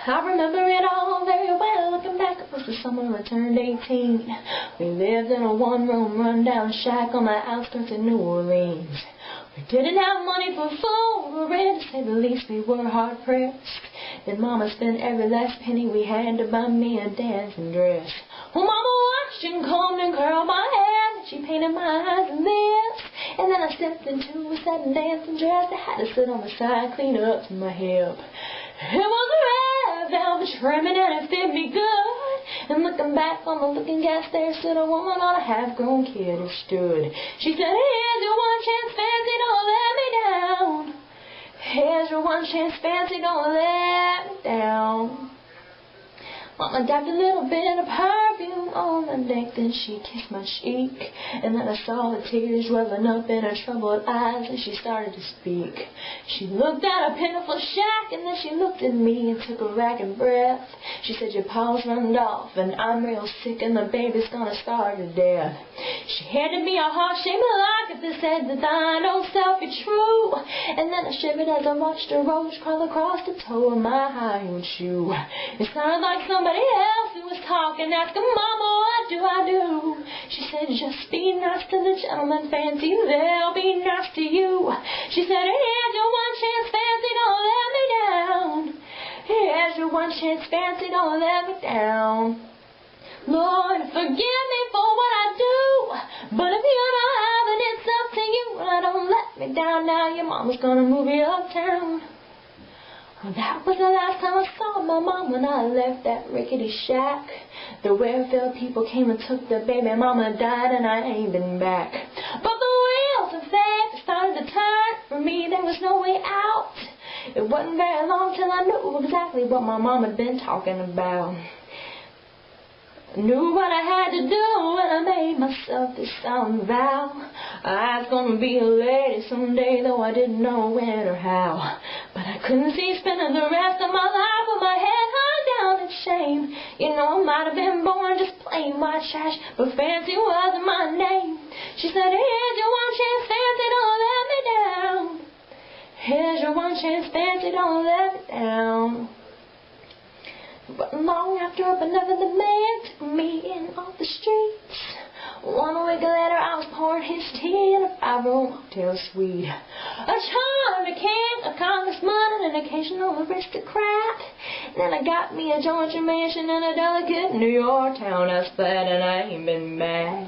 I remember it all very well. Looking back, it was the summer I turned 18. We lived in a one-room rundown shack on the outskirts of New Orleans. We didn't have money for food or rent, to say the least. We were hard-pressed. Then Mama spent every last penny we had to buy me a dancing dress. Well, Mama washed and combed and curled my hair, and she painted my eyes and lips. And then I stepped into a satin dancing dress. I had to sit on the side, clean it up to my hip. It was a red velvet trimming and it fit me good. And looking back on the looking glass, there stood a woman on a half-grown kid who stood. She said, "Here's your one chance, fancy, don't let me down. Here's your one chance, fancy, don't let me down." Mama dabbed a little bit of perfume on my neck, then she kissed my cheek. And then I saw the tears welling up in her troubled eyes, and she started to speak. She looked at a pitiful shack, and then she looked at me and took a ragged breath. She said, "Your pa's runned off, and I'm real sick, and the baby's gonna starve to death." She handed me a heart-shaped locket that said that thine old self be true. And then I shivered as I watched a roach crawl across the toe of my high-heeled shoe. It sounded like somebody else who was talking, asking, "Mama, what do I do?" She said, "Just be nice to the gentleman, fancy, they'll be nice to you." She said, "Here's your one chance, fancy, don't let me down. Here's your one chance, fancy, don't let me down. Lord, forgive me for what I do, but if you're not having it, it's up to you. Don't let me down now, your mama's gonna move you uptown." Well, that was the last time I saw my mom when I left that rickety shack. The welfare people came and took the baby. Mama died and I ain't been back. But the wheels of fate started to turn. For me, there was no way out. It wasn't very long till I knew exactly what my mom had been talking about. I knew what I had to do, and I made myself this solemn vow. I was gonna be a lady someday, though I didn't know when or how. But I couldn't see spending the rest of my life with my head hung down in shame. You know, I might have been born just plain white trash, but fancy wasn't my name. She said, "Here's your one chance, fancy, don't let me down. Here's your one chance, fancy, don't let me down." But long after a benevolent man took me in off the streets. 1 week later I was pouring his tea in a 5-room hotel suite. A charming king, a congressman, and an occasional aristocrat. Then I got me a Georgia mansion and a delicate New York townhouse flat, and I ain't been mad.